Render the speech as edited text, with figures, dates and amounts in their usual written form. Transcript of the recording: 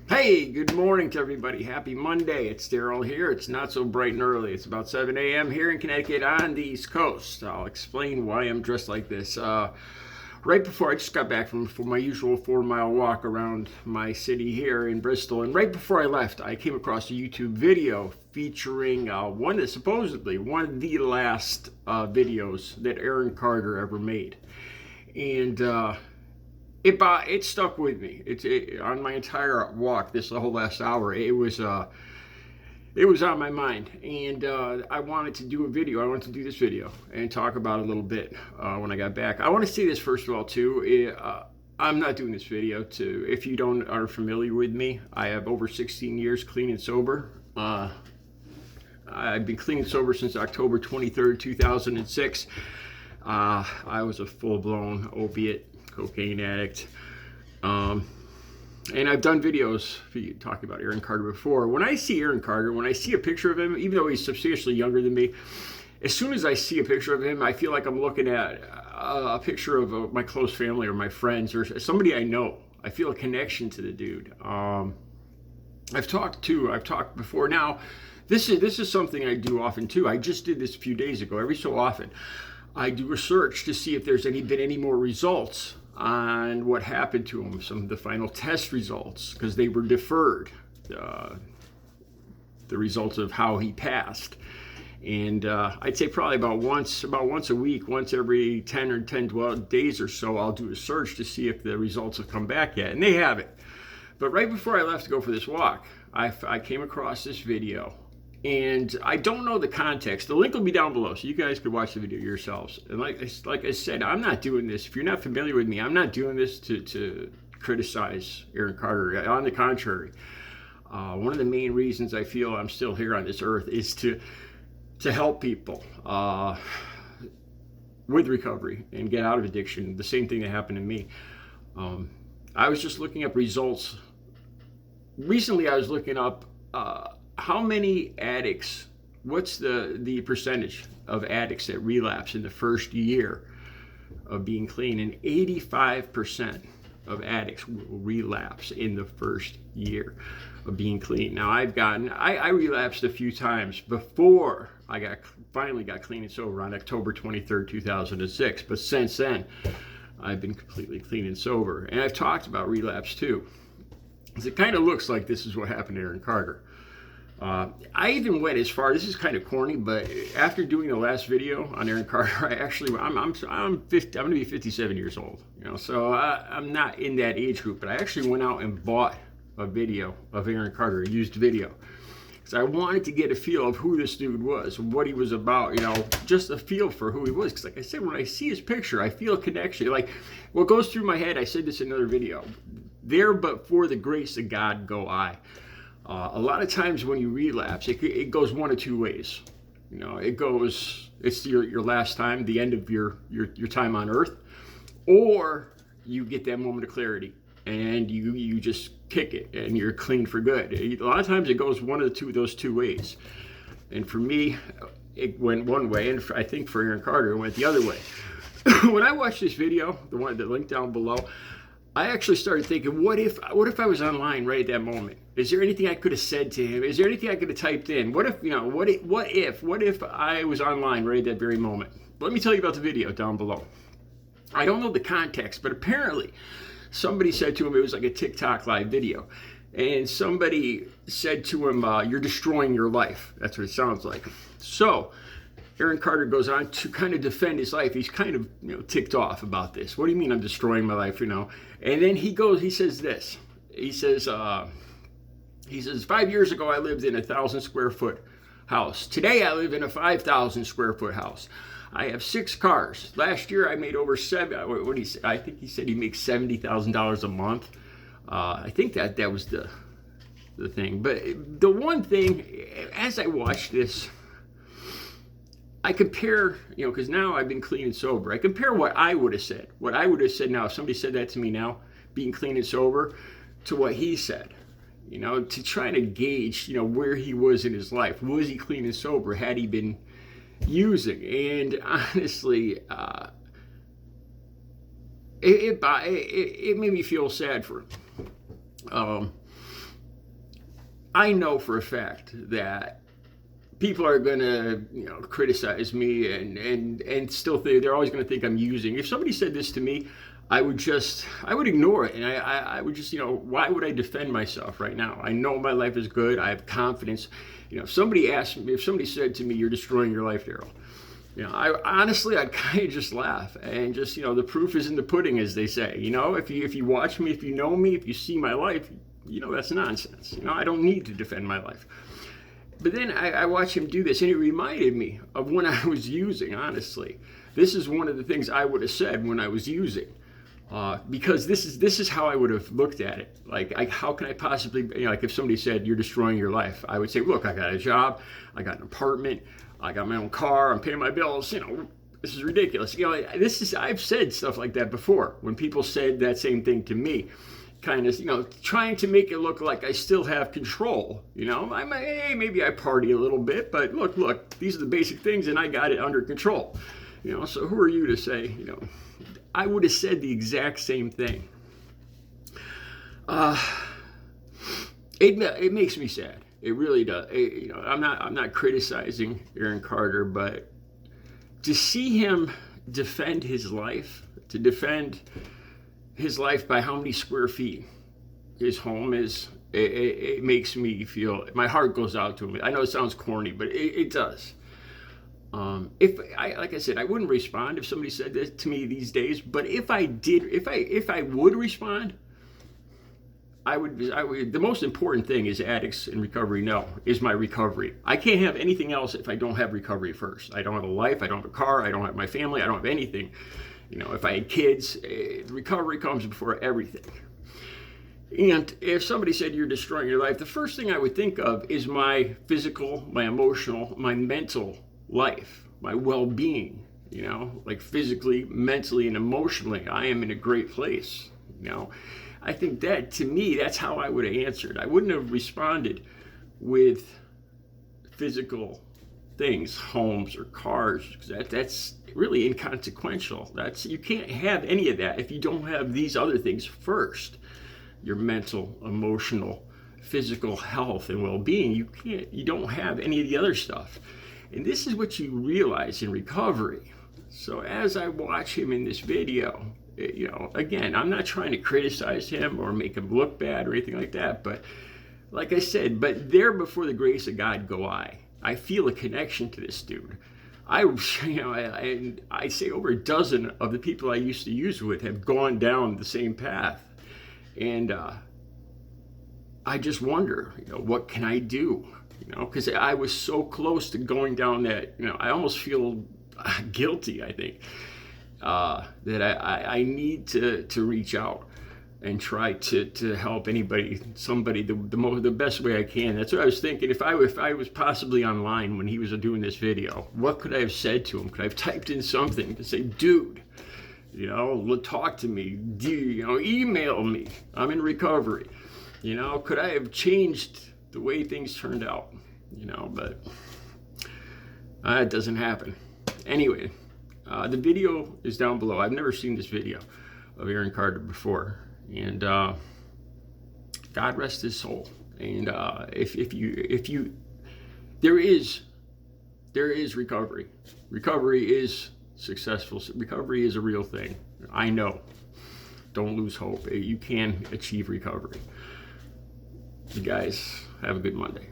Hey, good morning to everybody. Happy Monday. It's Daryl here. It's not so bright and early. It's about 7 a.m. here in Connecticut on the East Coast. I'll explain why I'm dressed like this. Right before I just got back from my usual 4 mile walk around my city here in Bristol, and right before I left, I came across a YouTube video featuring supposedly one of the last videos that Aaron Carter ever made. And it stuck with me. On my entire walk, this the whole last hour. It was on my mind, and I wanted to do a video. I wanted to do this video and talk about it a little bit when I got back. I want to say this first of all too. I'm not doing this video to. If you are familiar with me, I have over 16 years clean and sober. I've been clean and sober since October 23rd, 2006. I was a full-blown opiate cocaine addict. And I've done videos talking about Aaron Carter before. When I see Aaron Carter, when I see a picture of him, even though he's substantially younger than me, as soon as I see a picture of him, I feel like I'm looking at a picture of my close family or my friends or somebody I know. I feel a connection to the dude. I've talked before. Now, this is something I do often too. I just did this a few days ago. Every so often, I do research to see if there's been any more results on what happened to him, some of the final test results, because they were deferred, the results of how he passed. And I'd say probably about once a week, once every 12 days or so, I'll do a search to see if the results have come back yet, and they haven't. But right before I left to go for this walk, I came across this video. And I don't know the context. The link will be down below, so you guys could watch the video yourselves. And like I said, I'm not doing this. If you're not familiar with me, I'm not doing this to criticize Aaron Carter. On the contrary, one of the main reasons I feel I'm still here on this earth is to help people with recovery and get out of addiction. The same thing that happened to me. I was just looking up results. Recently, I was looking up how many addicts, what's the percentage of addicts that relapse in the first year of being clean? And 85% of addicts will relapse in the first year of being clean. Now, I relapsed a few times before I finally got clean and sober on October 23rd, 2006. But since then, I've been completely clean and sober. And I've talked about relapse too, because it kind of looks like this is what happened to Aaron Carter. I even went as far. This is kind of corny, but after doing the last video on Aaron Carter, I'm going to be 57 years old. So I'm not in that age group. But I actually went out and bought a video of Aaron Carter, a used video, because I wanted to get a feel of who this dude was, what he was about. Just a feel for who he was. Because like I said, when I see his picture, I feel a connection. Like what goes through my head. I said this in another video. There, but for the grace of God, go I. A lot of times when you relapse, it goes one of two ways. It's your last time, the end of your time on earth, or you get that moment of clarity and you just kick it and you're clean for good. A lot of times it goes one of those two ways. And for me, it went one way, and I think for Aaron Carter, it went the other way. When I watched this video, the link down below, I actually started thinking, what if I was online right at that moment? Is there anything I could have said to him? Is there anything I could have typed in? What if I was online right at that very moment? Let me tell you about the video down below. I don't know the context, but apparently somebody said to him, it was like a TikTok live video, and somebody said to him, "You're destroying your life." That's what it sounds like. So Aaron Carter goes on to kind of defend his life. He's kind of ticked off about this. What do you mean I'm destroying my life? And then he says this. He says 5 years ago I lived in a 1,000 square foot house. Today I live in a 5,000 square foot house. I have 6 cars. Last year I made over I think he said he makes $70,000 a month. I think that was the thing. But the one thing, as I watched this, I compare, because now I've been clean and sober. I compare what I would have said. What I would have said now, if somebody said that to me now, being clean and sober, to what he said. To try to gauge, where he was in his life. Was he clean and sober? Had he been using? And honestly, it made me feel sad for him. I know for a fact that people are going to, criticize me and still think they're always going to think I'm using. If somebody said this to me, I would ignore it. And I would just, why would I defend myself right now? I know my life is good. I have confidence. If somebody said to me, "You're destroying your life, Daryl," I'd kind of just laugh and just, the proof is in the pudding, as they say. If you watch me, if you know me, if you see my life, that's nonsense. I don't need to defend my life. But then I watched him do this, and it reminded me of when I was using, honestly. This is one of the things I would have said when I was using. Because this is how I would have looked at it. Like how can I possibly, like if somebody said, "You're destroying your life," I would say, "Look, I got a job, I got an apartment, I got my own car, I'm paying my bills, this is ridiculous." I've said stuff like that before when people said that same thing to me, kind of, trying to make it look like I still have control. Maybe I party a little bit, but look, these are the basic things and I got it under control. So who are you to say, I would have said the exact same thing. It makes me sad. It really does. I'm not criticizing Aaron Carter, but to see him defend his life, to defend his life by how many square feet his home is, it makes me feel, my heart goes out to him. I know it sounds corny, but it does. Like I said, I wouldn't respond if somebody said this to me these days, but if I would respond, I would. The most important thing is addicts in recovery is my recovery. I can't have anything else if I don't have recovery first. I don't have a life, I don't have a car, I don't have my family, I don't have anything. If I had kids, recovery comes before everything. And if somebody said, "You're destroying your life," the first thing I would think of is my physical, my emotional, my mental life, my well-being, like physically, mentally, and emotionally, I am in a great place. I think that, to me, that's how I would have answered. I wouldn't have responded with physical things, homes or cars, because that's really inconsequential. You can't have any of that if you don't have these other things first. Your mental, emotional, physical health and well-being. You don't have any of the other stuff. And this is what you realize in recovery. So as I watch him in this video, again, I'm not trying to criticize him or make him look bad or anything like that, but like I said, but there before the grace of God go I. I feel a connection to this dude. I say over a dozen of the people I used to use with have gone down the same path. And I just wonder, what can I do? Because I was so close to going down that, I almost feel guilty, I think, that I need to reach out and try to help somebody the best way I can. That's what I was thinking. If I was possibly online when he was doing this video, what could I have said to him? Could I have typed in something to say, "Dude, talk to me, email me, I'm in recovery." Could I have changed the way things turned out? But it doesn't happen. Anyway, the video is down below. I've never seen this video of Aaron Carter before, and God rest his soul. And there is recovery. Recovery is successful. Recovery is a real thing. I know. Don't lose hope. You can achieve recovery. You guys have a good Monday.